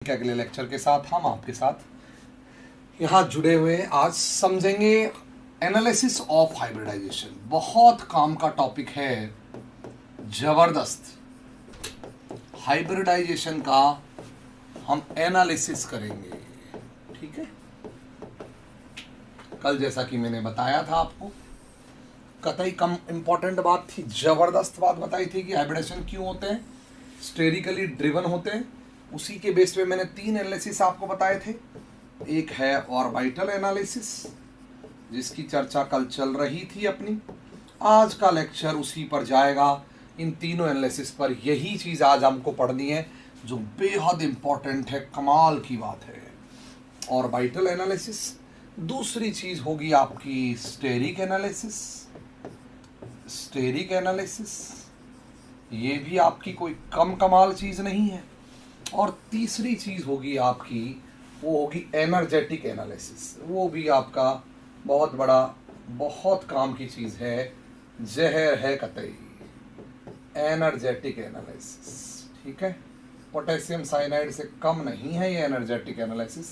के अगले लेक्चर के साथ हम आपके साथ यहाँ जुड़े हुए हैं। आज समझेंगे एनालिसिस ऑफ हाइब्रिडाइजेशन। बहुत काम का टॉपिक है, जबरदस्त। हाइब्रिडाइजेशन का हम एनालिसिस करेंगे, ठीक है। कल जैसा कि मैंने बताया था आपको, कतई कम इंपॉर्टेंट बात थी, जबरदस्त बात बताई थी कि हाइब्रिडाइजेशन क्यों होते हैं, स्टेरिकली ड्रिवन होते हैं। उसी के बेस पे मैंने 3 एनालिसिस आपको बताए थे। एक है ऑर्बिटल एनालिसिस, जिसकी चर्चा कल चल रही थी अपनी। आज का लेक्चर उसी पर जाएगा, इन तीनों एनालिसिस पर। यही चीज़ आज हमको पढ़नी है जो बेहद इंपॉर्टेंट है, कमाल की बात है। Orbital analysis. दूसरी चीज़ होगी आपकी स्टेरिक एनालिसिस। स्टेरिक एनालिसिस ये भी आपकी कोई कम कमाल चीज़ नहीं है। और तीसरी चीज़ होगी आपकी, वो होगी एनर्जेटिक एनालिसिस। वो भी आपका बहुत बड़ा, बहुत काम की चीज़ है, जहर है कतई। एनर्जेटिक एनालिसिस, ठीक है। पोटेशियम साइनाइड से कम नहीं है ये एनर्जेटिक एनालिसिस।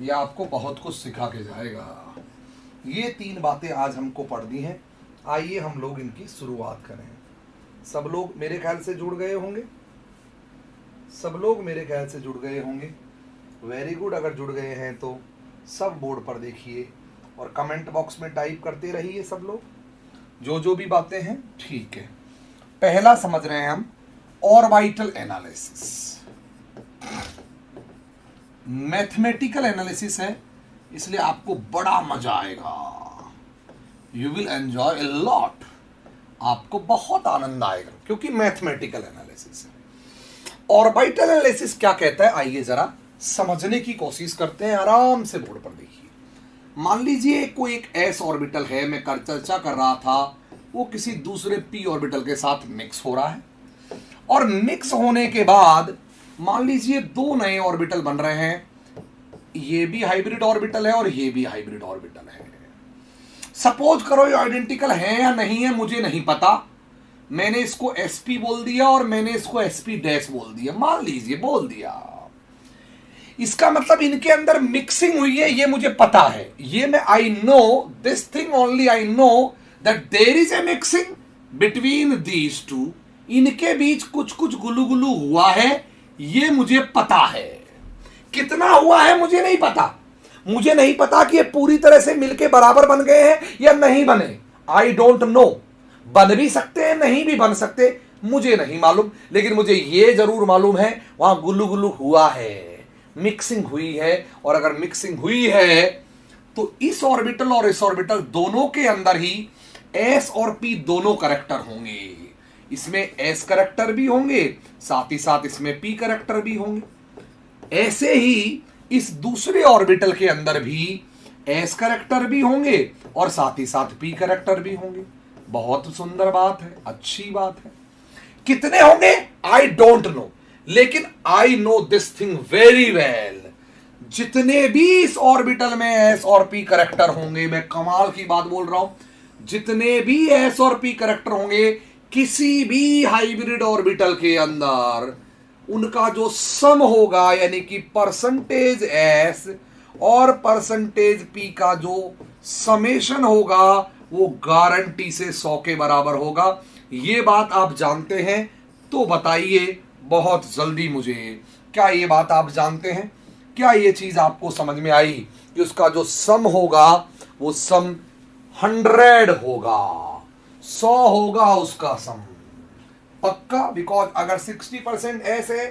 ये आपको बहुत कुछ सिखा के जाएगा। ये 3 बातें आज हमको पढ़नी है। आइए हम लोग इनकी शुरुआत करें। सब लोग मेरे ख्याल से जुड़ गए होंगे, सब लोग मेरे ख्याल से जुड़ गए होंगे। Very good. अगर जुड़ गए हैं तो सब बोर्ड पर देखिए और कमेंट बॉक्स में टाइप करते रहिए सब लोग, जो भी बातें हैं, ठीक है। पहला समझ रहे हैं हम ऑर्बिटल एनालिसिस। मैथमेटिकल एनालिसिस है, इसलिए आपको बड़ा मजा आएगा। You will enjoy a lot. आपको बहुत आनंद आएगा क्योंकि मैथमेटिकल एनालिसिस है। ऑर्बिटल एनालिसिस क्या कहता है, आइए जरा समझने की कोशिश करते हैं। आराम से बोर्ड पर देखिए। मान लीजिए कोई एक एस ऑर्बिटल है, मैं चर्चा कर रहा था, वो किसी दूसरे पी ऑर्बिटल के साथ मिक्स हो रहा है। और मिक्स होने के बाद मान लीजिए 2 नए ऑर्बिटल बन रहे हैं। ये भी हाइब्रिड ऑर्बिटल है और ये भी हाइब्रिड ऑर्बिटल है। सपोज करो ये आइडेंटिकल है या नहीं है, मुझे नहीं पता। मैंने इसको sp बोल दिया और मैंने इसको sp डैश बोल दिया, मान लीजिए बोल दिया। इसका मतलब इनके अंदर मिक्सिंग हुई है, ये मुझे पता है। ये मैं I know this thing only, I know that there is a mixing between these two. इनके बीच कुछ कुछ गुलू गुलू हुआ है, ये मुझे पता है। कितना हुआ है मुझे नहीं पता। मुझे नहीं पता कि ये पूरी तरह से मिलके बराबर बन गए हैं या नहीं बने। I don't know. बन भी सकते हैं, नहीं भी बन सकते, मुझे नहीं मालूम। लेकिन मुझे ये जरूर मालूम है वहां गुल्लू गुल्लू हुआ है, मिक्सिंग हुई है। और अगर मिक्सिंग हुई है तो इस ऑर्बिटल और इस ऑर्बिटल दोनों के अंदर ही एस और पी दोनों करैक्टर होंगे। इसमें एस करैक्टर भी होंगे, साथ ही साथ इसमें पी करैक्टर भी होंगे। ऐसे ही इस दूसरे ऑर्बिटल के अंदर भी एस करैक्टर भी होंगे और साथ ही साथ पी करैक्टर भी होंगे। बहुत सुंदर बात है, अच्छी बात है। कितने होंगे आई डोंट नो, लेकिन आई know this thing very well. जितने भी इस ऑर्बिटल में एस और पी करैक्टर होंगे, मैं कमाल की बात बोल रहा हूं, जितने भी एस और पी करैक्टर होंगे किसी भी हाइब्रिड ऑर्बिटल के अंदर, उनका जो सम होगा, यानी कि परसेंटेज एस और परसेंटेज पी का जो समेशन होगा, वो गारंटी से 100 के बराबर होगा। ये बात आप जानते हैं तो बताइए बहुत जल्दी मुझे, क्या ये बात आप जानते हैं? क्या ये चीज आपको समझ में आई कि उसका जो सम होगा वो सम 100 होगा, 100 होगा उसका सम पक्का। बिकॉज अगर 60% एस है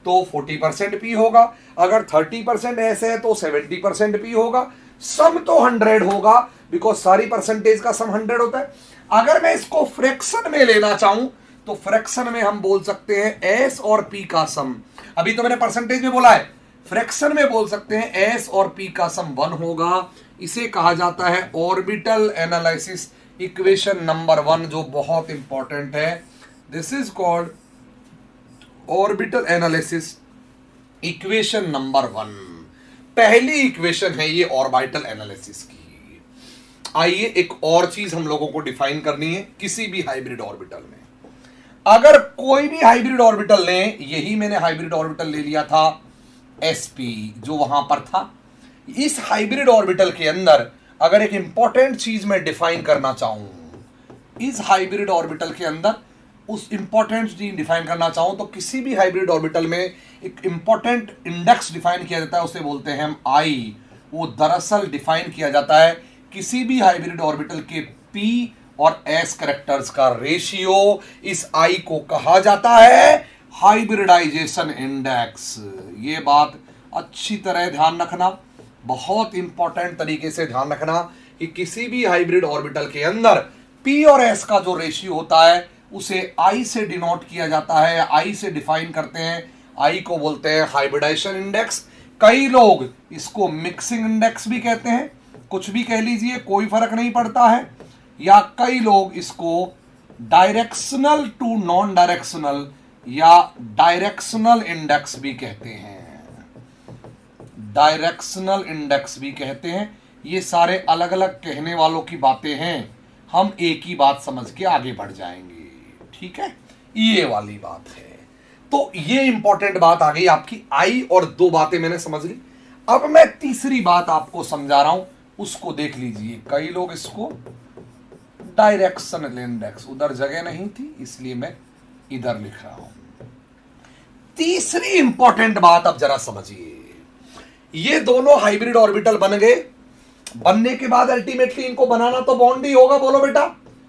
तो 40% पी होगा, अगर 30% एस है तो 70% पी होगा। सम तो 100 होगा, बिकॉज सारी परसेंटेज का सम 100 होता है। अगर मैं इसको फ्रैक्शन में लेना चाहूं तो फ्रैक्शन में हम बोल सकते हैं एस और पी का सम। अभी तो मैंने परसेंटेज में बोला है, फ्रैक्शन में बोल सकते हैं एस और पी का सम 1 होगा। इसे कहा जाता है ऑर्बिटल एनालिसिस इक्वेशन नंबर 1, जो बहुत इंपॉर्टेंट है। This is called orbital analysis equation number 1। पहली इक्वेशन है ये ऑर्बिटल एनालिसिस की। आइए एक और चीज हम लोगों को डिफाइन करनी है किसी भी हाइब्रिड ऑर्बिटल में। अगर कोई भी हाइब्रिड ऑर्बिटल लें, यही मैंने हाइब्रिड ऑर्बिटल ले लिया था sp जो वहां पर था। इस हाइब्रिड ऑर्बिटल के अंदर अगर एक इंपॉर्टेंट चीज मैं डिफाइन करना चाहूं, इस हाइब्रिड ऑर्बिटल के अंदर उस इंपॉर्टेंट चीज डिफाइन करना चाहूं तो किसी भी हाइब्रिड ऑर्बिटल में एक इंपॉर्टेंट इंडेक्स डिफाइन किया जाता है, उसे बोलते हैं हम आई। वो दरअसल डिफाइन किया जाता है किसी भी हाइब्रिड ऑर्बिटल के p और s कैरेक्टर्स का रेशियो। इस आई को कहा जाता है हाइब्रिडाइजेशन इंडेक्स। ये बात अच्छी तरह ध्यान रखना, बहुत इंपॉर्टेंट तरीके से ध्यान रखना कि किसी भी हाइब्रिड ऑर्बिटल के अंदर p और s का जो रेशियो होता है उसे I से डिनोट किया जाता है, I से डिफाइन करते हैं। I को बोलते हैं हाइब्रिडाइजेशन इंडेक्स। कई लोग इसको मिक्सिंग इंडेक्स भी कहते हैं, कुछ भी कह लीजिए, कोई फर्क नहीं पड़ता है। या कई लोग इसको डायरेक्शनल टू नॉन डायरेक्शनल या डायरेक्शनल इंडेक्स भी कहते हैं, डायरेक्शनल इंडेक्स भी कहते हैं। ये सारे अलग अलग कहने वालों की बातें हैं, हम एक ही बात समझ के आगे बढ़ जाएंगे, ठीक है। ये वाली बात है। तो ये इंपॉर्टेंट बात आ गई आपकी आई, और दो बातें मैंने समझ ली। अब मैं तीसरी बात आपको समझा रहा हूं, उसको देख लीजिए। कई लोग इसको डायरेक्शनल इंडेक्स, उधर जगह नहीं थी इसलिए मैं इधर लिख रहा हूं। तीसरी इंपॉर्टेंट बात अब जरा समझिए। ये दोनों हाइब्रिड ऑर्बिटल बन गए, बनने के बाद अल्टीमेटली इनको बनाना तो बॉन्ड ही होगा। बोलो बेटा,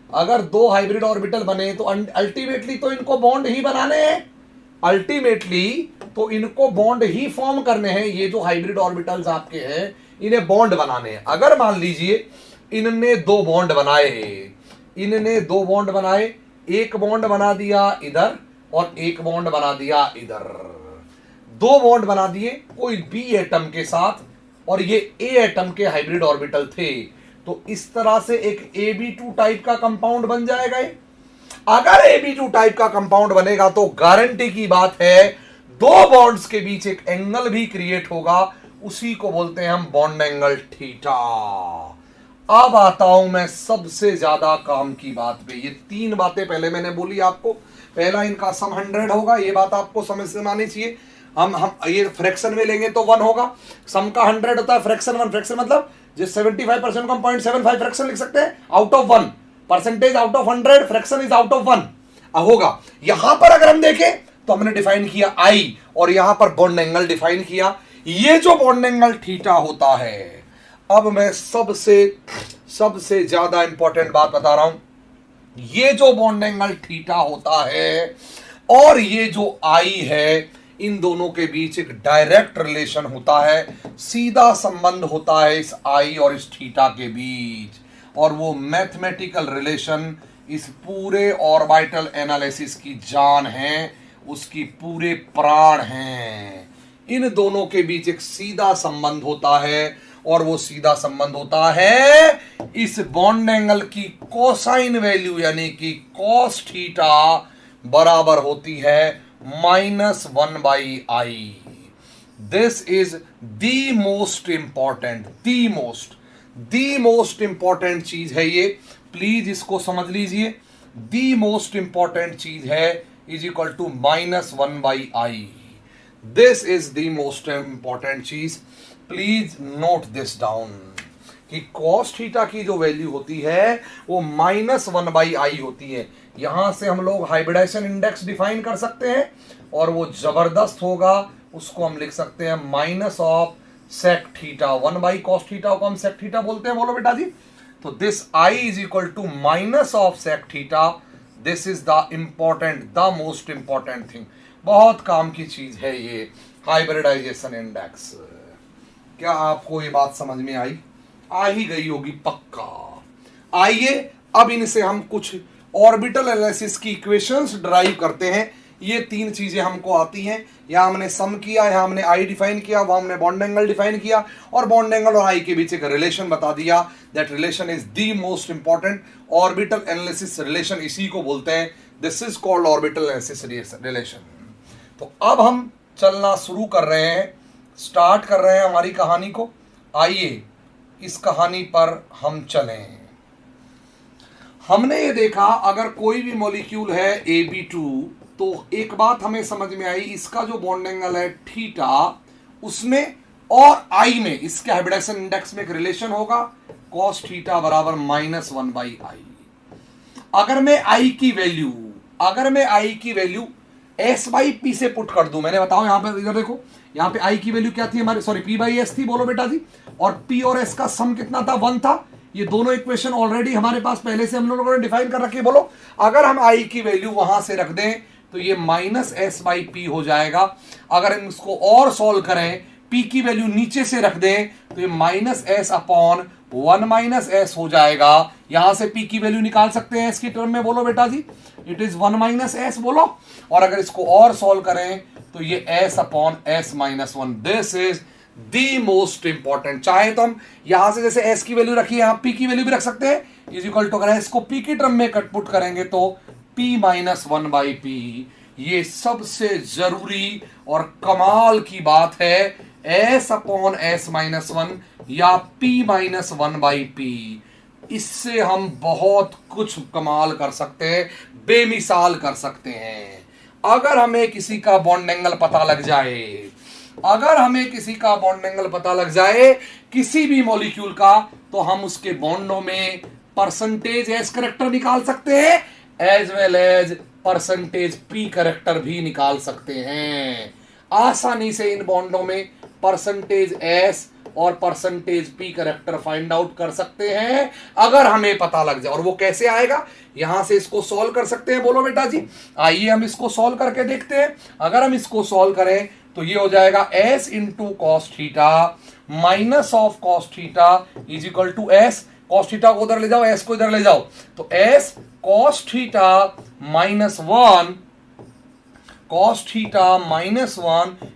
अगर दो हाइब्रिड ऑर्बिटल बने तो अल्टीमेटली तो इनको बॉन्ड ही बनाने हैं, अल्टीमेटली तो इनको बॉन्ड ही फॉर्म करने हैं। ये जो हाइब्रिड ऑर्बिटल्स आपके हैं इन्हें बॉन्ड बनाने हैं। अगर मान लीजिए इनने दो बॉन्ड बनाए, इनने दो बॉन्ड बनाए, एक बॉन्ड बना दिया इधर और एक बॉन्ड बना दिया इधर, दो बॉन्ड बना दिए कोई बी एटम के साथ, और ये ए एटम के हाइब्रिड ऑर्बिटल थे, तो इस तरह से एक AB2 टाइप का कंपाउंड बन जाएगा। अगर AB2 टाइप का कंपाउंड बनेगा तो गारंटी की बात है दो बॉन्ड्स के बीच एक एंगल भी क्रिएट होगा, उसी को बोलते हैं हम बॉन्ड एंगल थीटा। अब आता हूं मैं सबसे ज्यादा काम की बात पे। ये तीन बातें पहले मैंने बोली आपको। पहला, इनका सम 100 होगा, ये बात आपको समझ में आनी चाहिए। हम ये फ्रैक्शन में लेंगे तो 1 होगा। सम का 100 होता है, फ्रैक्शन 1, फ्रैक्शन मतलब जिस 75% को हम 0.75 फ्रैक्शन लिख सकते हैं, out of 1, percentage out of 100, fraction is out of 1 होगा। यहां पर अगर हम देखें तो हमने डिफाइन किया आई, और यहां पर बॉन्ड एंगल डिफाइन किया। ये जो बॉन्ड एंगल थीटा होता है, अब मैं सबसे ज्यादा इंपॉर्टेंट बात बता रहा हूं। ये जो बॉन्ड एंगल थीटा होता है और ये जो आई है, इन दोनों के बीच एक डायरेक्ट रिलेशन होता है, सीधा संबंध होता है इस आई और इस थीटा के बीच, और वो मैथमेटिकल रिलेशन इस पूरे ऑर्बिटल एनालिसिस की जान है, उसकी पूरे प्राण हैं। इन दोनों के बीच एक सीधा संबंध होता है, और वो सीधा संबंध होता है इस बॉन्ड एंगल की कोसाइन वैल्यू, यानी कि कॉस थीटा बराबर होती है -1/i। This is the most important चीज है ये, प्लीज इसको समझ लीजिए। द मोस्ट इंपॉर्टेंट चीज है is equal to -1/i। This is the most important चीज, प्लीज नोट दिस डाउन कि cos थीटा की जो वैल्यू होती है वो -1/i होती है। यहां से हम लोग हाइब्रिडाइजेशन इंडेक्स डिफाइन कर सकते हैं, और वो जबरदस्त होगा। उसको हम लिख सकते हैं minus of sec theta, 1/cos theta को हम सेक थीटा बोलते हैं। बोलो बेटा जी, तो दिस i is equal to minus of sec theta. This is the most important thing, बहुत काम की चीज है ये हाइब्रिडाइजेशन इंडेक्स। क्या आपको ये बात समझ में आई? आ ही गई होगी पक्का। आइए अब इनसे हम कुछ ऑर्बिटल एनालिसिस की इक्वेशंस ड्राइव करते हैं। ये तीन चीजें हमको आती हैं। यहां हमने सम किया, यहां हमने आई डिफाइन किया, वहां हमने बॉन्ड एंगल डिफाइन किया, और बॉन्ड एंगल और आई के बीच एक रिलेशन बता दिया। That relation is the most important orbital analysis relation, इसी को बोलते हैं। This is called orbital analysis relation. तो अब हम चलना शुरू कर रहे हैं, स्टार्ट कर रहे हैं हमारी कहानी को। आइए इस कहानी पर हम चलें। हमने ये देखा अगर कोई भी मॉलिक्यूल है AB2, तो एक बात हमें समझ में आई, इसका जो बॉन्ड एंगल है थीटा, उसमें और आई में, इसके हाइब्रिडाइजेशन इंडेक्स में एक रिलेशन होगा, cos थीटा बराबर -1/i। अगर मैं आई की वैल्यू एस बाई पी से पुट कर दूं, मैंने बताओ यहां पर, इधर देखो, यहां पे आई की वैल्यू क्या थी हमारे, सॉरी पी बाई एस थी, बोलो बेटा जी, और पी और एस का सम कितना था, 1 था। ये दोनों इक्वेशन ऑलरेडी हमारे पास पहले से हम लोगों ने डिफाइन कर रखी है। बोलो अगर हम आई की वैल्यू वहां से रख दें तो ये -s/p हो जाएगा। अगर हम इसको और सॉल्व करें, p की वैल्यू नीचे से रख दें तो ये -s/1 - s हो जाएगा। यहां से p की वैल्यू निकाल सकते हैं s की टर्म में, बोलो बेटा जी, इट इज 1 - s, बोलो। और अगर इसको और सॉल्व करें तो ये s/s-1, this is the most important. चाहे तो हम यहां से जैसे s की वैल्यू रखी, यहां p की वैल्यू भी रख सकते हैं, इज इक्वल टू, अगर इसको p की टर्म में कट पुट करेंगे तो p - 1/p। ये सबसे जरूरी और कमाल की बात है, s/s-1 या p - 1/p। इससे हम बहुत कुछ कमाल कर सकते हैं, बेमिसाल कर सकते हैं। अगर हमें किसी का बॉन्ड एंगल पता लग जाए, किसी भी मॉलिक्यूल का, तो हम उसके बॉन्डों में परसेंटेज एस करेक्टर निकाल सकते हैं, as well as percentage P character भी निकाल सकते हैं। आसानी से इन बॉन्डों में परसेंटेज एस और percentage P character find out कर सकते हैं, अगर हमें पता लग जाए। और वो कैसे आएगा, यहां से इसको सॉल्व कर सकते हैं, बोलो बेटा जी। आइए हम इसको सॉल्व करके देखते हैं। अगर हम इसको सॉल्व करें तो ये हो जाएगा s into cos theta minus of cos theta is equal to s। Cos theta को उधर ले जाओ, s को इधर ले जाओ, तो s cos theta -1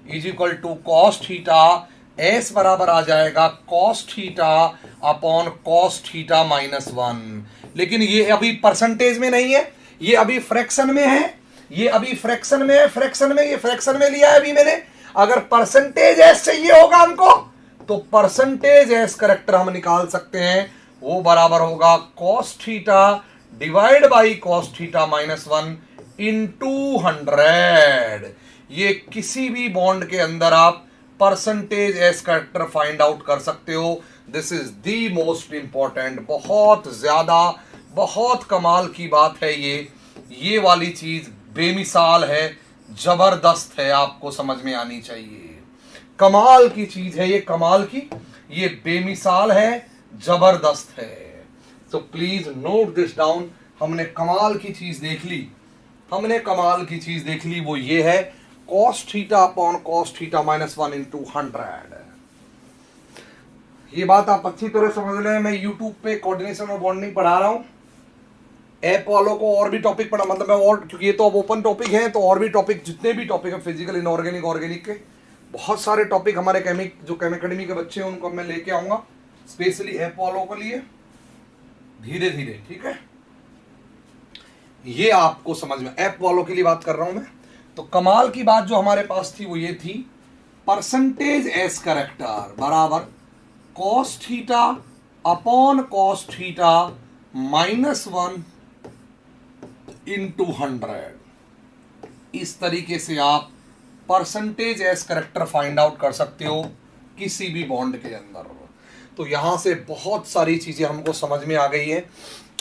is equal to cos theta, s बराबर आ जाएगा cos theta upon cos theta -1। लेकिन ये अभी परसेंटेज में नहीं है, ये अभी फ्रैक्शन में है, ये फ्रैक्शन में लिया है अभी मैंने। अगर परसेंटेज एस चाहिए होगा हमको, तो परसेंटेज एस करेक्टर हम निकाल सकते हैं, वो बराबर होगा cos theta divide by cos theta -1 into 100। ये किसी भी बॉन्ड के अंदर आप percentage S character find out कर सकते हो। This is the most important, बहुत ज्यादा, बहुत कमाल की बात है। ये वाली चीज बेमिसाल है, जबरदस्त है, आपको समझ में आनी चाहिए। कमाल की चीज है ये, कमाल की, ये बेमिसाल है, जबरदस्त है। तो प्लीज नोट दिस डाउन। हमने कमाल की चीज देख ली, वो ये है cos theta upon cos theta -1 into 100। ये बात आप अच्छी तरह समझ लें। मैं YouTube पे कोऑर्डिनेशन और बॉन्डिंग पढ़ा रहा हूं, ऐप वालों को और भी टॉपिक पढ़ा, मतलब मैं और, क्योंकि ये तो अब ओपन टॉपिक है, तो और भी टॉपिक, जितने भी टॉपिक है फिजिकल, इनऑर्गेनिक, ऑर्गेनिक के बहुत सारे टॉपिक हमारे जो केम अकेडमी के बच्चे हैं उनको मैं लेके आऊंगा स्पेशली ऐप वालों के लिए, धीरे धीरे, ठीक है। ये आपको समझ में, ऐप वालों के लिए बात कर रहा हूं मैं। तो कमाल की बात जो हमारे पास थी वो ये थी, परसेंटेज एस करेक्टर बराबर cos theta upon cos theta -1 into 100। इस तरीके से आप percentage S character find out कर सकते हो किसी भी बॉन्ड के अंदर। तो यहां से बहुत सारी चीजें हमको समझ में आ गई है।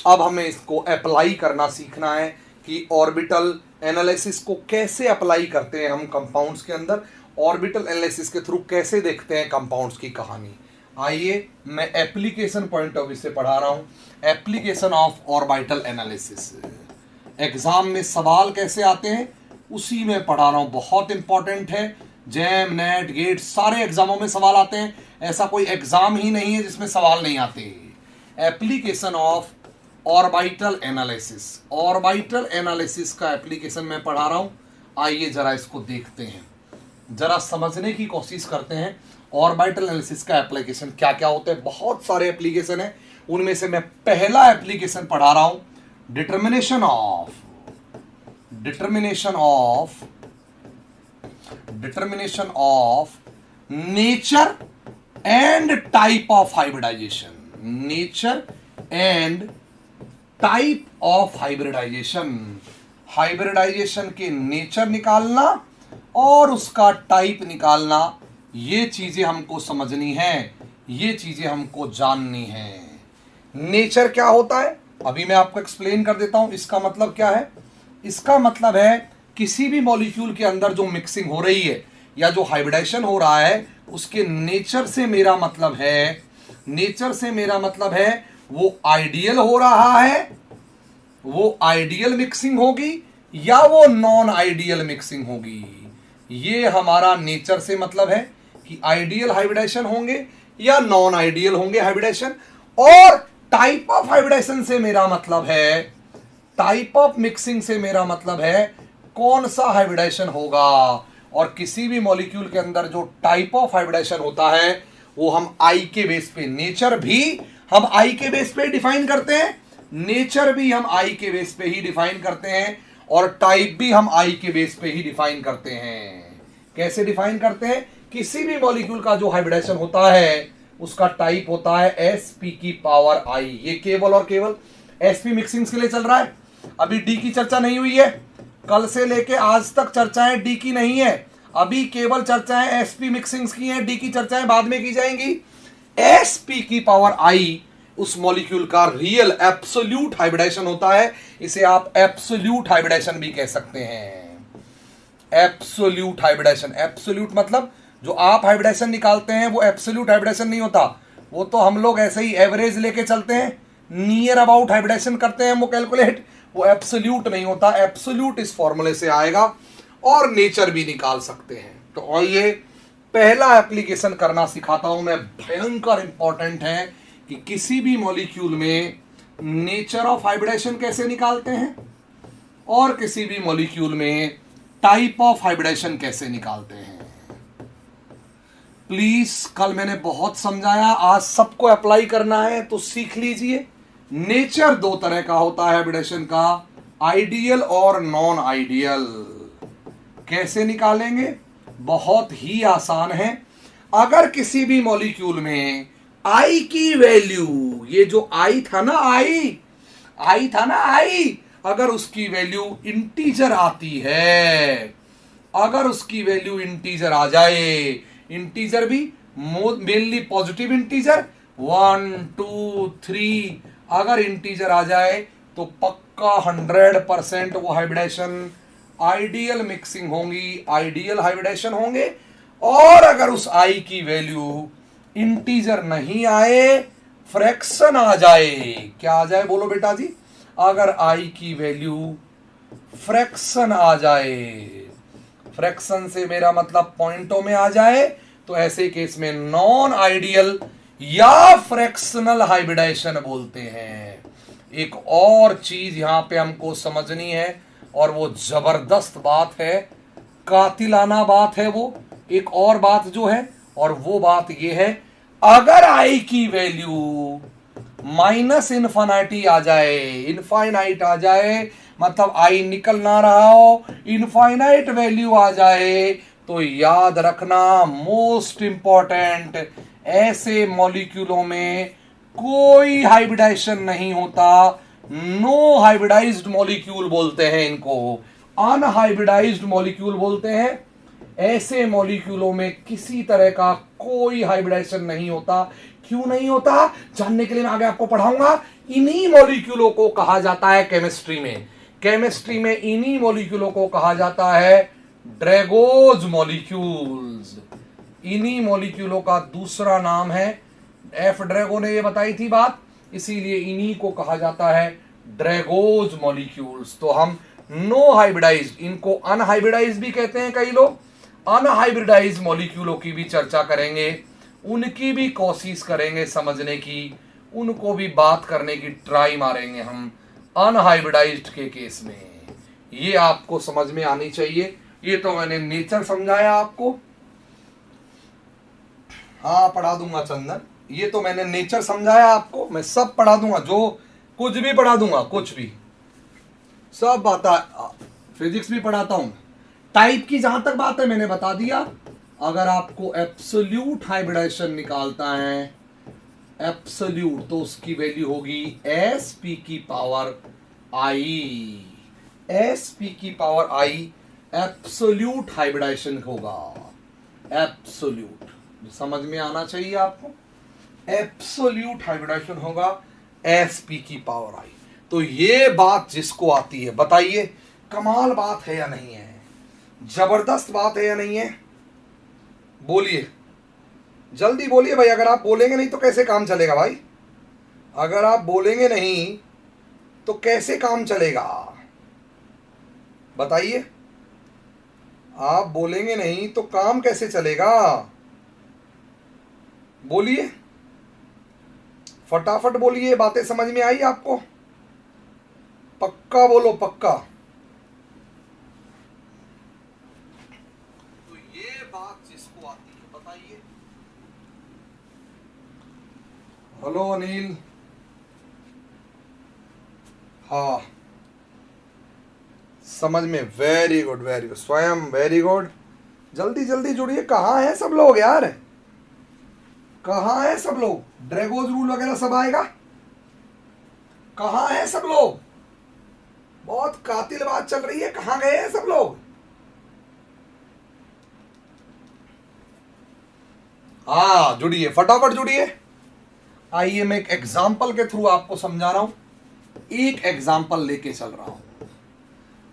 अब हमें इसको अप्लाई करना सीखना है कि ऑर्बिटल एनालिसिस को कैसे अप्लाई करते हैं हम कंपाउंड्स के अंदर, ऑर्बिटल एनालिसिस के थ्रू कैसे देखते हैं कंपाउंड्स की कहानी। आइए मैं एप्लीकेशन पॉइंट ऑफ व्यू से पढ़ा रहा हूं, application of orbital analysis. Exam में सवाल कैसे आते हैं उसी में पढ़ा रहा हूं, बहुत इंपॉर्टेंट है। जैम, नेट, गेट, सारे एग्जामों में सवाल आते हैं, ऐसा कोई एग्जाम ही नहीं है जिसमें सवाल नहीं आते। Application of orbital analysis, orbital analysis का एप्लीकेशन मैं पढ़ा रहा हूं। आइए जरा इसको देखते हैं, जरा समझने की कोशिश करते हैं ऑर्बिटल एनालिसिस का एप्लीकेशन क्या क्या होता है। बहुत सारे एप्लीकेशन है, उनमें से मैं पहला एप्लीकेशन पढ़ा रहा हूं, determination of nature and type of hybridization, nature and type of hybridization, hybridization के नेचर निकालना और उसका टाइप निकालना, ये चीजें हमको समझनी है, ये चीजें हमको जाननी है। नेचर क्या होता है अभी मैं आपको एक्सप्लेन कर देता हूं। इसका मतलब क्या है? इसका मतलब है किसी भी मॉलिक्यूल के अंदर जो मिक्सिंग हो रही है या जो हाइब्रिडेशन हो रहा है, उसके नेचर से मेरा मतलब है, नेचर से मेरा मतलब है वो आइडियल हो रहा है, वो आइडियल मिक्सिंग होगी या वो नॉन आइडियल मिक्सिंग होगी। ये हमारा नेचर से मतलब है कि आइडियल हाइब्रिडेशन होंगे या नॉन आइडियल होंगे हाइब्रिडेशन। और टाइप ऑफ हाइब्रिडेशन से मेरा मतलब है, टाइप ऑफ मिक्सिंग से मेरा मतलब है कौन सा हाइब्रिडेशन होगा। और किसी भी मॉलिक्यूल के अंदर जो टाइप ऑफ हाइब्रिडेशन होता है वो हम आई के बेस पे, नेचर भी हम आई के बेस पे डिफाइन करते हैं, नेचर भी हम आई के बेस पे ही डिफाइन करते हैं, और टाइप भी हम आई के बेस पे ही डिफाइन करते हैं। कैसे डिफाइन करते हैं? किसी भी मॉलिक्यूल का जो हाइब्रिडेशन होता है उसका टाइप होता है sp की पावर i। ये केवल और केवल sp मिक्सिंग्स के लिए चल रहा है, अभी डी की चर्चा नहीं हुई है। कल से लेके आज तक चर्चाएं डी की नहीं है, अभी केवल चर्चाएं sp मिक्सिंग्स की हैं, डी की चर्चाएं बाद में की जाएंगी। sp की पावर i उस मॉलिक्यूल का रियल एब्सोल्यूट हाइब्रिडेशन होता है, इसे आप एब्सोल्यूट हाइब्रिडेशन भी कह सकते हैं। एब्सोल्यूट हाइब्रिडेशन, एब्सोल्यूट मतलब जो आप हाइब्रिडेशन निकालते हैं वो एब्सोल्यूट हाइब्रिडेशन नहीं होता, वो तो हम लोग ऐसे ही एवरेज लेके चलते हैं, नियर अबाउट हाइब्रिडेशन करते हैं वो कैलकुलेट, वो एब्सोल्यूट नहीं होता। एब्सोल्यूट इस फॉर्मूले से आएगा और नेचर भी निकाल सकते हैं। तो आइए पहला एप्लीकेशन करना सिखाता हूं मैं, भयंकर इंपॉर्टेंट है कि किसी भी मॉलिक्यूल में नेचर ऑफ हाइब्रिडेशन कैसे निकालते हैं और किसी भी मॉलिक्यूल में टाइप ऑफ हाइब्रिडेशन कैसे निकालते हैं। प्लीज, कल मैंने बहुत समझाया, आज सबको अप्लाई करना है तो सीख लीजिए। नेचर दो तरह का होता है हाइब्रिडेशन का, आइडियल और नॉन आइडियल। कैसे निकालेंगे? बहुत ही आसान है। अगर किसी भी मॉलिक्यूल में आई की वैल्यू, ये जो आई था ना, आई था ना आई, अगर उसकी वैल्यू इंटीजर आती है, अगर उसकी वैल्यू इंटीजर आ जाए, इंटीजर भी मेनली पॉजिटिव इंटीजर 1 2 3, अगर इंटीजर आ जाए तो पक्का 100% वो हाइब्रिडेशन आइडियल मिक्सिंग होंगी, आइडियल हाइब्रिडेशन होंगे। और अगर उस आई की वैल्यू इंटीजर नहीं आए, फ्रैक्शन आ जाए, क्या आ जाए बोलो बेटा जी? अगर आई की वैल्यू फ्रैक्शन आ जाए, फ्रैक्शन से मेरा मतलब पॉइंटों में आ जाए, तो ऐसे केस में नॉन आइडियल या फ्रैक्शनल हाइब्रिडेशन बोलते हैं। एक और चीज यहां पे हमको समझनी है और वो जबरदस्त बात है, कातिलाना बात है वो। एक और बात जो है, और वो बात ये है, अगर आई की वैल्यू माइनस इन्फिनिटी आ जाए, इनफाइनाइट आ जाए, मतलब आई निकल ना रहा हो, इनफाइनाइट वैल्यू आ जाए, तो याद रखना मोस्ट इंपॉर्टेंट, ऐसे मॉलिक्यूलों में कोई हाइब्रिडेशन नहीं होता, नो हाइब्रिडाइज्ड मॉलिक्यूल बोलते हैं इनको, अनहाइब्रिडाइज्ड मॉलिक्यूल बोलते हैं। ऐसे मॉलिक्यूलों में किसी तरह का कोई हाइब्रिडेशन नहीं होता। क्यों नहीं होता जानने के लिए मैं आगे आपको पढ़ाऊंगा। इन्हीं मॉलिक्यूलों को कहा जाता है केमिस्ट्री में, केमिस्ट्री में इन्हीं मॉलिक्यूलों को कहा जाता है ड्रैगोज मॉलिक्यूल्स। इन्हीं मॉलिक्यूलों का दूसरा नाम है, एफ ड्रैगो ने ये बताई थी बात, इसीलिए इन्हीं को कहा जाता है ड्रैगोज मॉलिक्यूल्स। तो हम नो हाइब्रिडाइज्ड, इनको अनहाइब्रिडाइज्ड भी कहते हैं कई लोग, अनहाइब्रिडाइज्ड मॉलिक्यूलों की भी चर्चा करेंगे, उनकी भी कोशिश करेंगे समझने की, उनको भी बात करने की ट्राई मारेंगे हम अनहाइब्रिडाइज्ड के केस में। ये आपको समझ में आनी चाहिए। ये तो मैंने नेचर समझाया आपको, हाँ पढ़ा दूंगा चंदन, ये तो मैंने नेचर समझाया आपको, मैं सब पढ़ा दूंगा, जो कुछ भी पढ़ा दूंगा, कुछ भी सब आता, फिजिक्स भी पढ़ाता हूं। टाइप की जहां तक बात है मैंने बता दिया। अगर आपको एब्सोल्यूट हाइब्रिडेशन निकालता है, एब्सोल्यूट, तो उसकी वैल्यू होगी sp की पावर i, sp की पावर i एब्सोल्यूट हाइब्रिडेशन होगा। एब्सोल्यूट, समझ में आना चाहिए आपको। एब्सोल्यूट हाइब्रिडाइजेशन होगा sp की पावर i। तो ये बात जिसको आती है बताइए, कमाल बात है या नहीं है, जबरदस्त बात है या नहीं है, बोलिए, जल्दी बोलिए भाई। अगर आप बोलेंगे नहीं तो कैसे काम चलेगा भाई, अगर आप बोलेंगे नहीं तो कैसे काम चलेगा, बताइए। आप बोलेंगे नहीं तो काम कैसे चलेगा, बोलिए, फटाफट बोलिए। बातें समझ में आई आपको, पक्का बोलो, पक्का। तो ये बात जिसको आती है बताइए। हेलो अनिल, हाँ समझ में, वेरी गुड वेरी गुड, स्वयं वेरी गुड। जल्दी जल्दी जुड़िए, कहाँ हैं सब लोग यार, कहाँ हैं सब लोग, ड्रैगोज रूल वगैरह सब आएगा, कहाँ हैं सब लोग, बहुत कातिल बात चल रही है, कहाँ गए हैं सब लोग। हाँ जुड़िए, फटाफट जुड़िए। आइए मैं एक एग्जाम्पल के थ्रू आपको समझा रहा हूं, एक एग्जाम्पल लेके चल रहा हूं।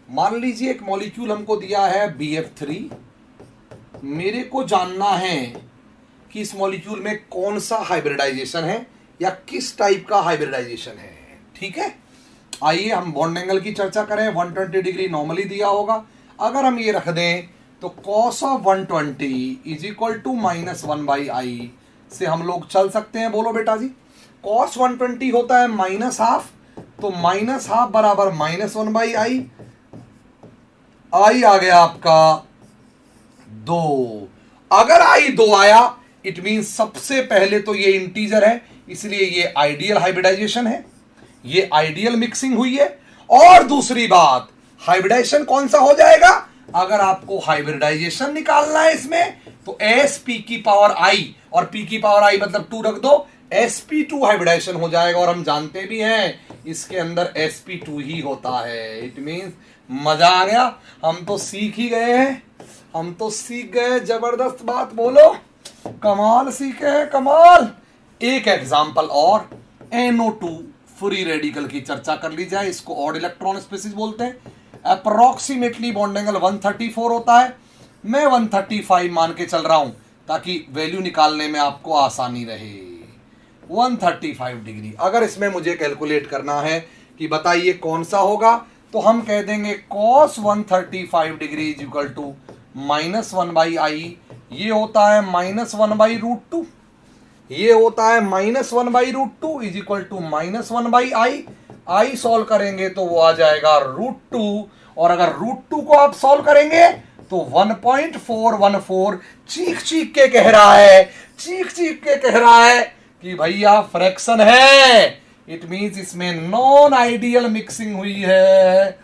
मान लीजिए एक मॉलिक्यूल हमको दिया है BF3, मेरे को जानना है कि इस मॉलिक्यूल में कौन सा हाइब्रिडाइजेशन है या किस टाइप का हाइब्रिडाइजेशन है, ठीक है। आइए हम बॉन्ड एंगल की चर्चा करें। 120 डिग्री नॉर्मली दिया होगा, अगर हम ये रख दें तो cos of 120 is equal to -1/i से हम लोग चल सकते हैं। बोलो बेटा जी, cos 120 होता है -12, तो -12 बराबर -1/i, i आ गया आपका 2। अगर i 2 आया इट मीन सबसे पहले तो ये इंटीजर है, इसलिए ये आइडियल हाइब्रिडाइजेशन है, ये आइडियल मिक्सिंग हुई है। और दूसरी बात, हाइब्रिडाइजेशन कौन सा हो जाएगा, अगर आपको हाइब्रिडाइजेशन निकालना है इसमें तो sp की पावर i, और p की पावर i मतलब 2 रख दो, sp2 हाइब्रिडाइजेशन हो जाएगा। और हम जानते भी हैं इसके अंदर sp2 ही होता है। इट मींस मजा आ गया, हम तो सीख ही गए हैं, हम तो सीख गए, जबरदस्त बात, बोलो कमाल सीखे हैं, कमाल। एक एग्जांपल और, NO2 फ्री रेडिकल की चर्चा कर ली जाए। इसको ऑड इलेक्ट्रॉन स्पीसीज बोलते हैं। अप्रोक्सीमेटली बॉन्ड एंगल 134 होता है, मैं 135 मान के चल रहा हूं ताकि वैल्यू निकालने में आपको आसानी रहे। 135 डिग्री अगर इसमें मुझे कैलकुलेट करना है कि बताइए कौन सा होगा, तो हम कह देंगे cos 135 degree is equal to -1/i। ये होता है -1/√2, ये होता है -1/√2 is equal to -1/i। i solve करेंगे तो वो आ जाएगा √2, और अगर √2 को आप सॉल्व करेंगे तो 1.414। चीख चीख के कह रहा है, चीख चीख के कह रहा है कि भैया फ्रैक्शन है, इट मींस इसमें नॉन आइडियल मिक्सिंग हुई है,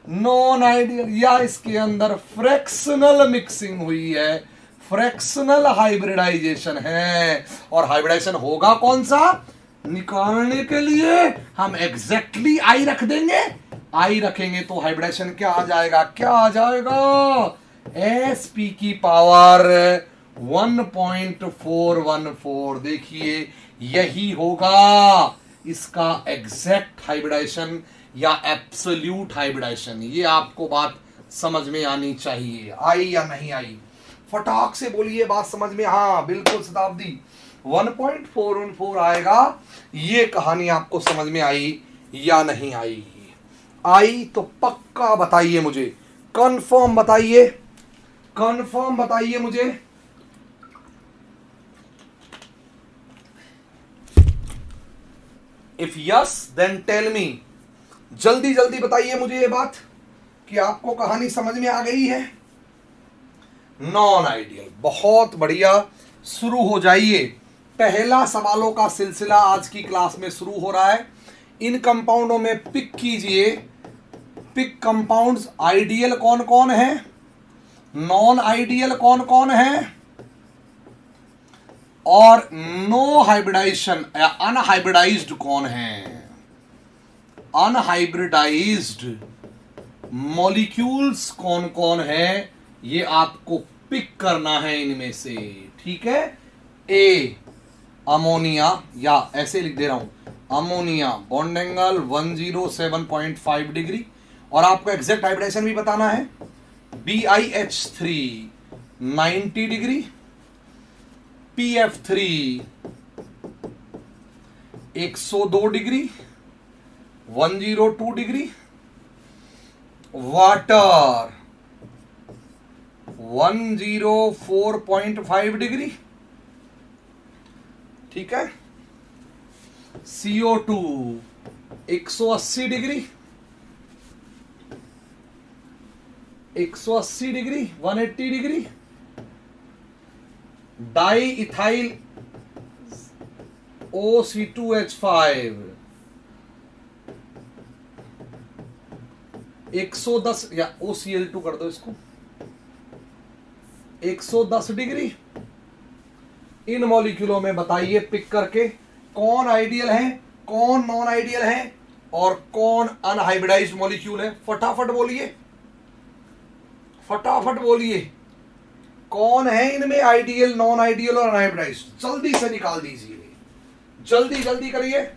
नॉन आइडियल, या इसके अंदर फ्रैक्शनल मिक्सिंग हुई है, फ्रैक्शनल हाइब्रिडाइजेशन है। और हाइब्रिडाइजेशन होगा कौन सा, निकालने के लिए हम एग्जैक्टली आई रख देंगे। आई रखेंगे तो हाइब्रिडाइजेशन क्या आ जाएगा, क्या आ जाएगा, sp की पावर 1.414। देखिए यही होगा इसका एग्जैक्ट हाइब्रिडाइजेशन या एब्सोल्यूट हाइब्रिडाइजेशन। ये आपको बात समझ में आनी चाहिए, आई या नहीं आई, फटाक से बोलिए, बात समझ में, हाँ बिल्कुल शताब्दी 1.414 आएगा। ये कहानी आपको समझ में आई या नहीं आई, आई तो पक्का बताइए मुझे, कंफर्म बताइए, कंफर्म बताइए मुझे। If yes then tell me, जल्दी जल्दी बताइए मुझे ये बात कि आपको कहानी समझ में आ गई है। नॉन आइडियल, बहुत बढ़िया, शुरू हो जाइए। पहला सवालों का सिलसिला आज की क्लास में शुरू हो रहा है। इन कंपाउंडों में पिक कीजिए, पिक कंपाउंड्स, आइडियल कौन कौन है, नॉन आइडियल कौन कौन है, और नो हाइब्रिडाइजेशन या अनहाइब्रिडाइज्ड कौन है। अनहाइब्रिडाइज्ड मॉलिक्यूल्स कौन कौन है ये आपको पिक करना है इनमें से, ठीक है। ए अमोनिया, या ऐसे लिख दे रहा हूं, अमोनिया बॉन्ड एंगल 107.5 डिग्री, और आपको एग्जैक्ट हाइब्रिडेशन भी बताना है। BiH3 90 degree, PF3 102 degree, 102 degree, water 104.5 degree, ठीक है। CO2 180 degree, 180 degree, 180 degree, di ethyl OC2H5 110, या OCl2 कर दो इसको, 110 डिग्री। इन मॉलिक्यूलों में बताइए पिक करके कौन आइडियल है, कौन नॉन आइडियल है, और कौन अनहाइब्रिडाइज्ड मॉलिक्यूल है। फटाफट बोलिए, फटाफट बोलिए, कौन है इनमें आइडियल, नॉन आइडियल और अनहाइब्रिडाइज्ड। जल्दी से निकाल दीजिए, जल्दी जल्दी करिए।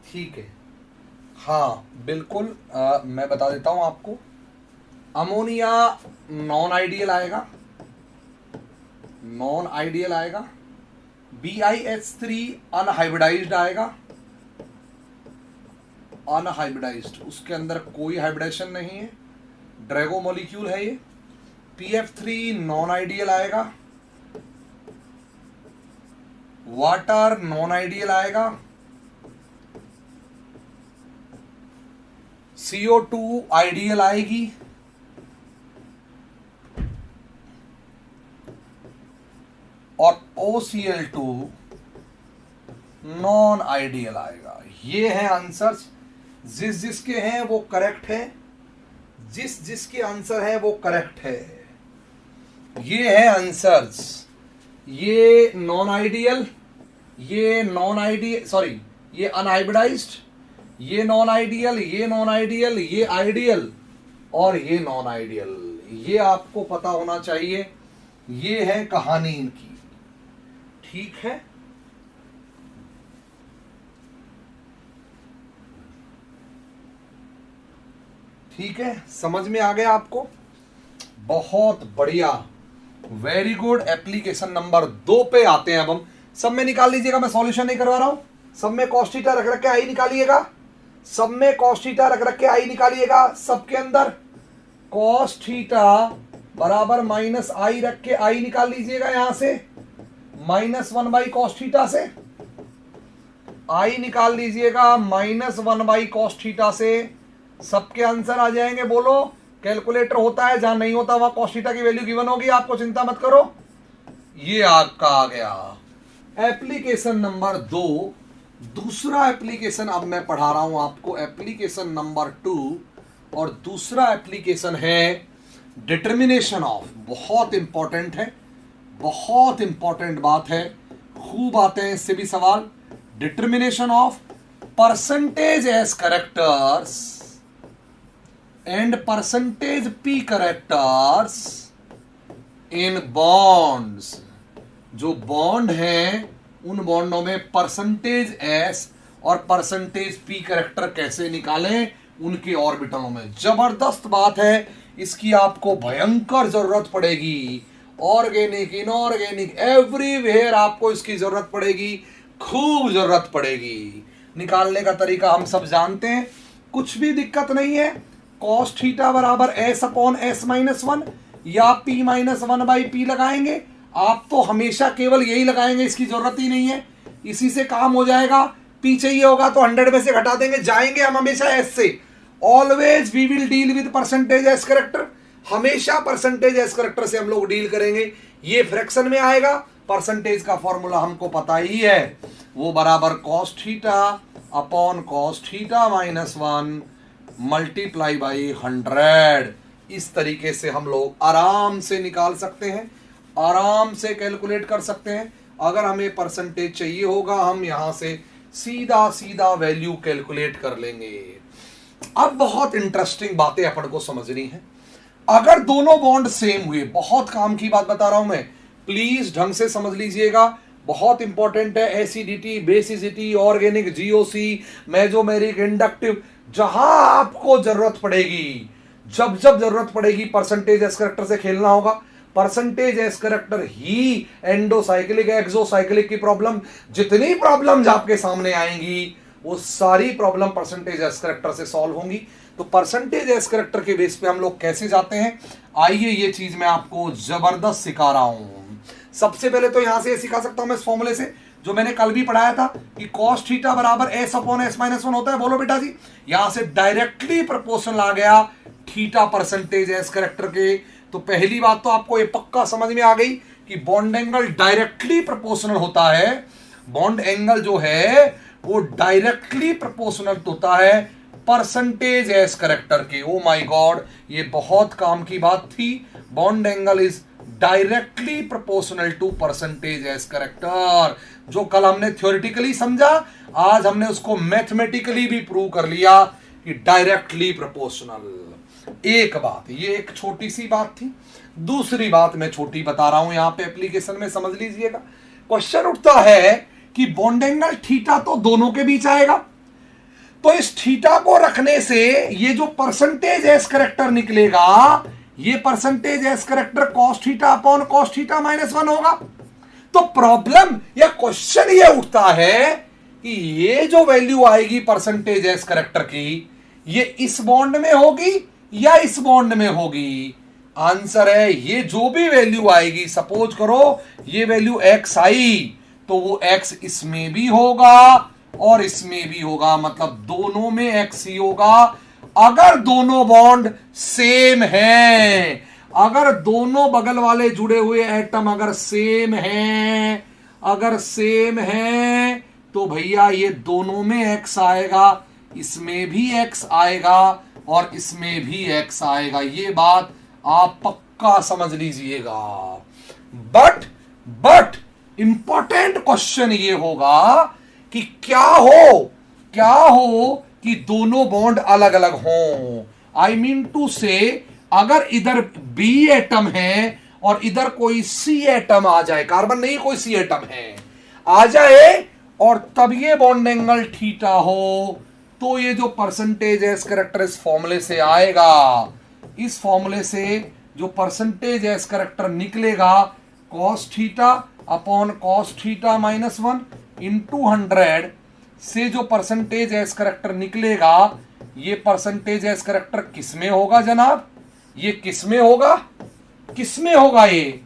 ठीक है, हाँ बिल्कुल। मैं बता देता हूं आपको, अमोनिया नॉन आइडियल आएगा, नॉन आइडियल आएगा, BiH3 अनहाइब्रिडाइज्ड आएगा, अनहाइब्रिडाइज्ड, उसके अंदर कोई हाइब्रिडेशन नहीं है, ड्रैगो मॉलिक्यूल है ये। PF3 नॉन आइडियल आएगा, वाटर नॉन आइडियल आएगा, CO2 आइडियल आएगी, और OCl2 नॉन आइडियल आएगा। ये है आंसर्स, जिस जिसके हैं वो करेक्ट है, जिस जिसके आंसर है वो करेक्ट है। ये है आंसर्स, ये नॉन आइडियल, ये नॉन आइडियल, सॉरी ये अनहाइब्रिडाइज्ड, ये नॉन आइडियल, ये नॉन आइडियल, ये आइडियल, और ये नॉन आइडियल। ये आपको पता होना चाहिए। ये है कहानी इनकी, ठीक है। ठीक है, समझ में आ गया आपको? बहुत बढ़िया, वेरी गुड। एप्लीकेशन नंबर 2 पे आते हैं अब हम। सब में निकाल लीजिएगा, मैं सॉल्यूशन नहीं करवा रहा हूं। सब में cos थीटा रख रख के आई निकालिएगा, सब में cos थीटा रख रख के आई निकालिएगा। सबके अंदर cos थीटा बराबर माइनस आई रख के आई निकाल लीजिएगा। यहां से -1 cos थीटा से आई निकाल लीजिएगा, -1 cos थीटा से सबके आंसर आ जाएंगे। बोलो, कैलकुलेटर होता है, जहां नहीं होता वहां cos थीटा की वैल्यू गिवन होगी, आपको चिंता मत करो। ये आपका आ गया एप्लीकेशन नंबर 2। दूसरा एप्लीकेशन अब मैं पढ़ा रहा हूं आपको, एप्लीकेशन नंबर 2, और दूसरा एप्लीकेशन है डिटर्मिनेशन ऑफ। बहुत इंपॉर्टेंट है, बहुत इंपॉर्टेंट बात है, खूब आते हैं इससे भी सवाल। Determination of percentage S characters and percentage P characters in bonds. जो बॉन्ड हैं उन बॉन्डों में परसेंटेज एस और परसेंटेज पी कैरेक्टर कैसे निकालें उनके ऑर्बिटलों में। जबरदस्त बात है, इसकी आपको भयंकर जरूरत पड़ेगी। ऑर्गेनिक, इनऑर्गेनिक, एवरीवेयर आपको इसकी जरूरत पड़ेगी, खूब जरूरत पड़ेगी। निकालने का तरीका हम सब जानते हैं, कुछ भी दिक्कत नहीं है। cos थीटा बराबर s अपॉन s माइनस 1 या p माइनस 1/p लगाएंगे। आप तो हमेशा केवल यही लगाएंगे, इसकी जरूरत ही नहीं है, इसी से काम हो जाएगा। p चाहिए होगा तो 100 में से घटा देंगे, जाएंगे हम हमेशा s से। Always we will deal with percentage S character, हमेशा परसेंटेज एस कैरेक्टर से हम लोग डील करेंगे। ये फ्रैक्शन में आएगा, परसेंटेज का फॉर्मूला हमको पता ही है, वो बराबर cos theta upon cos theta minus 1 multiply by 100। इस तरीके से हम लोग आराम से निकाल सकते हैं, आराम से कैलकुलेट कर सकते हैं। अगर हमें परसेंटेज चाहिए होगा, हम यहां से सीधा सीधा वैल्यू कैलकुलेट कर लेंगे। अब बहुत इंटरेस्टिंग बातें अपन को समझनी है। अगर दोनों बॉन्ड सेम हुए, बहुत काम की बात बता रहा हूं मैं, प्लीज ढंग से समझ लीजिएगा, बहुत इंपॉर्टेंट है। Acidity, basicity, organic, GOC, mesomeric, inductive, जहां आपको जरूरत पड़ेगी, जब जब जरूरत पड़ेगी, परसेंटेज एस कैरेक्टर से खेलना होगा। परसेंटेज एस कैरेक्टर ही एंडोसाइक्लिक, एक्सोसाइक्लिक की प्रॉब्लम, जितनी प्रॉब्लम्स आपके सामने आएंगी वो सारी प्रॉब्लम परसेंटेज एस कैरेक्टर से सॉल्व होंगी। तो परसेंटेज एस कैरेक्टर के बेस पे हम लोग कैसे जाते हैं, आइए ये चीज मैं आपको जबरदस्त सिखा रहा हूं। सबसे पहले तो यहां से सिखा सकता हूं मैं इस फॉर्मूले से, जो मैंने कल भी पढ़ाया था कि cos थीटा बराबर s अपॉन s माइनस 1 होता है। बोलो बेटा जी, यहां से डायरेक्टली प्रोपोर्शनल आ गया थीटा परसेंटेज एस कैरेक्टर के। तो पहली बात तो आपको ये पक्का समझ में आ गई कि बॉन्ड एंगल डायरेक्टली प्रोपोर्शनल होता है। बॉन्ड एंगल जो है वो डायरेक्टली प्रोपोर्शनल होता है परसेंटेज एस कैरेक्टर के। ओ माय गॉड, ये बहुत काम की बात थी। Bond angle is directly proportional to percentage S character. जो कल हमने थ्योरेटिकली समझा, आज हमने उसको मैथमेटिकली भी प्रूव कर लिया कि डायरेक्टली प्रोपोर्शनल। एक बात, ये एक छोटी सी बात थी। दूसरी बात मैं छोटी बता रहा हूं यहां पे एप्लीकेशन में, समझ लीजिएगा। क्वेश्चन उठता है कि बॉन्ड एंगल थीटा तो दोनों के बीच आएगा, तो इस थीटा को रखने से ये जो परसेंटेज एस कैरेक्टर निकलेगा ये percentage S character cos theta upon cos theta -1 होगा। तो प्रॉब्लम या क्वेश्चन ये उठता है कि ये जो वैल्यू आएगी परसेंटेज एस करेक्टर की, ये इस बॉन्ड में होगी या इस बॉन्ड में होगी? आंसर है ये जो भी वैल्यू आएगी, सपोज करो ये वैल्यू x आई, तो वो x इसमें भी होगा और इसमें भी होगा, मतलब दोनों में x ही होगा। अगर दोनों बॉन्ड सेम है, अगर दोनों बगल वाले जुड़े हुए एटम अगर सेम हैं, अगर सेम हैं, तो भैया ये दोनों में x आएगा, इसमें भी x आएगा और इसमें भी x आएगा। ये बात आप पक्का समझ लीजिएगा। बट इंपॉर्टेंट क्वेश्चन ये होगा कि क्या हो कि दोनों बॉन्ड अलग अलग हों। आई मीन टू से, अगर इधर B एटम है और इधर कोई C एटम आ जाए, कार्बन नहीं कोई C एटम है आ जाए, और तब ये बॉन्ड एंगल थीटा हो, तो ये जो परसेंटेज एस करेक्टर इस फॉर्मूले से आएगा, इस फॉर्मूले से जो परसेंटेज एस करेक्टर निकलेगा, cos theta upon cos theta -1 into 100 से जो परसेंटेज एस करेक्टर निकलेगा, ये परसेंटेज एस करेक्टर किसमें होगा जनाब? ये किसमें होगा? किसमें होगा? ये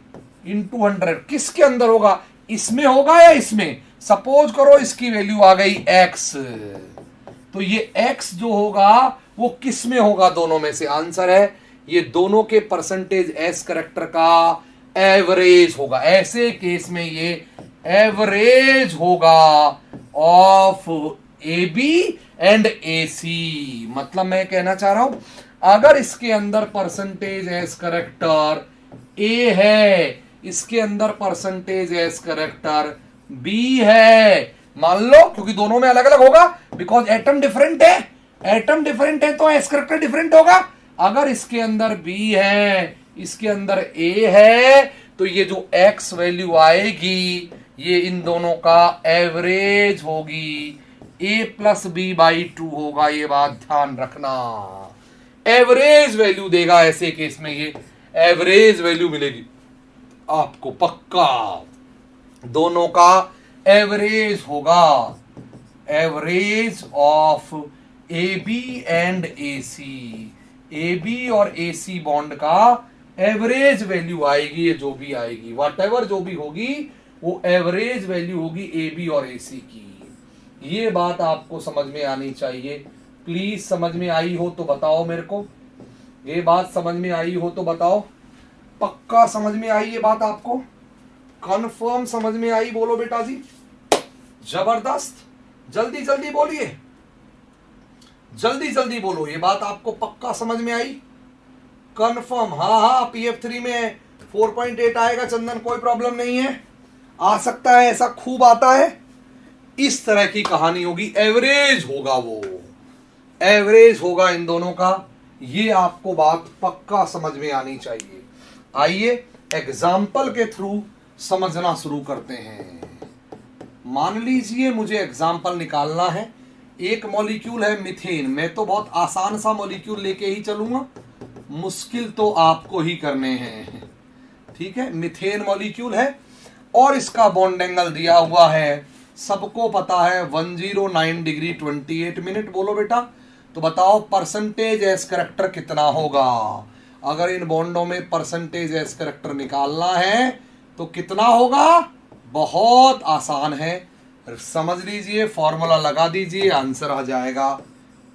इंटू 100 किसके अंदर होगा? इसमें होगा या इसमें? सपोज करो इसकी वैल्यू आ गई x, तो ये x जो होगा वो किस में होगा? दोनों में से। आंसर है ये दोनों के परसेंटेज एस करेक्टर का एवरेज होगा। ऐसे केस में ये एवरेज होगा of A B and A सी। मतलब मैं कहना चाह रहा हूं, अगर इसके अंदर परसेंटेज एस करेक्टर ए है, इसके अंदर परसेंटेज एस करेक्टर बी है, मान लो, क्योंकि दोनों में अलग अलग होगा, बिकॉज एटम डिफरेंट है, एटम डिफरेंट है तो एस करेक्टर डिफरेंट होगा। अगर इसके अंदर बी है, इसके अंदर ए है, तो ये जो एक्स वैल्यू आएगी ये इन दोनों का एवरेज होगी, ए प्लस बी बाई 2 होगा। ये बात ध्यान रखना, एवरेज वैल्यू देगा। ऐसे केस में ये एवरेज वैल्यू मिलेगी आपको पक्का, दोनों का एवरेज होगा, average of A B and A C. A B और ए सी बॉन्ड का एवरेज वैल्यू आएगी, ये जो भी आएगी, व्हाटएवर जो भी होगी, वो एवरेज वैल्यू होगी ए बी और ए सी की। ये बात आपको समझ में आनी चाहिए। प्लीज समझ में आई हो तो बताओ मेरे को, ये बात समझ में आई हो तो बताओ। पक्का समझ में आई ये बात आपको? कंफर्म समझ में आई? बोलो बेटा जी, जबरदस्त, जल्दी जल्दी बोलिए, जल्दी जल्दी बोलो। ये बात आपको पक्का समझ में आई? कंफर्म? हाँ, PF3 में 4.8 आएगा चंदन, कोई प्रॉब्लम नहीं है, आ सकता है, ऐसा खूब आता है। इस तरह की कहानी होगी, एवरेज होगा, वो एवरेज होगा इन दोनों का। ये आपको बात पक्का समझ में आनी चाहिए। आइए एग्जाम्पल के थ्रू समझना शुरू करते हैं। मान लीजिए मुझे एग्जाम्पल निकालना है। एक मॉलिक्यूल है मीथेन। मैं तो बहुत आसान सा मॉलिक्यूल लेके ही चलूंगा, मुश्किल तो आपको ही करने हैं, ठीक है। मीथेन मॉलिक्यूल है और इसका बॉन्ड एंगल दिया हुआ है, सबको पता है 109 डिग्री 28 मिनट। बोलो बेटा, तो बताओ परसेंटेज एस करेक्टर कितना होगा? अगर इन बॉन्डों में परसेंटेज एस करेक्टर निकालना है तो कितना होगा? बहुत आसान है, समझ लीजिए, फॉर्मूला लगा दीजिए, आंसर आ जाएगा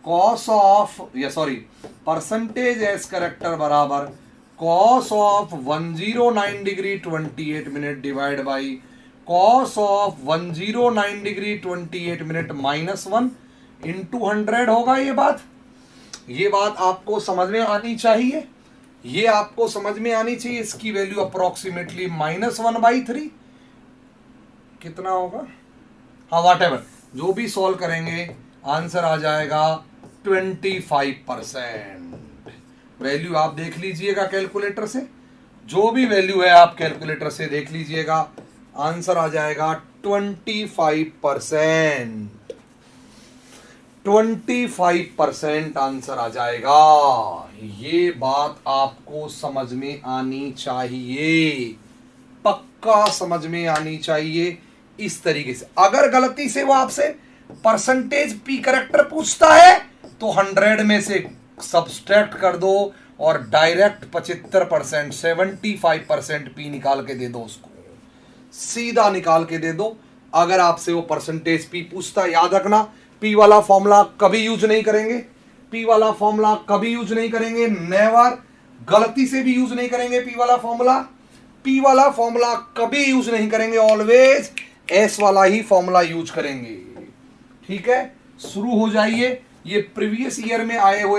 कॉस ऑफ, या सॉरी, परसेंटेज एस करेक्टर बराबर cos of 109 degree 28 minute divide by cos of 109 degree 28 minute -1 into 100 होगा। ये बात आपको समझ में आनी चाहिए, ये आपको समझ में आनी चाहिए। इसकी वैल्यू अप्रोक्सीमेटली -1/3 कितना होगा? हाँ, व्हाटएवर, जो भी सॉल्व करेंगे आंसर आ जाएगा 25%। वैल्यू आप देख लीजिएगा कैलकुलेटर से, जो भी वैल्यू है आप कैलकुलेटर से देख लीजिएगा, आंसर आ जाएगा 25%। 25% आंसर आ जाएगा। ये बात आपको समझ में आनी चाहिए, पक्का समझ में आनी चाहिए। इस तरीके से अगर गलती से वो आपसे परसेंटेज पी करेक्टर पूछता है तो 100 में से सब्सट्रैक्ट कर दो और डायरेक्ट 75% 75% पी निकाल के दे दो, उसको सीधा निकाल के दे दो। अगर आपसे वो परसेंटेज पी पूछता है, याद रखना पी वाला फॉर्मूला कभी यूज नहीं करेंगे, पी वाला फॉर्मूला कभी यूज नहीं करेंगे, नेवर, गलती से भी यूज नहीं करेंगे पी वाला फॉर्मूला, पी वाला फॉर्मूला कभी यूज नहीं करेंगे, ऑलवेज एस वाला ही फॉर्मूला यूज करेंगे। ठीक है, शुरू हो जाइए। ये प्रीवियस ईयर में आए हुए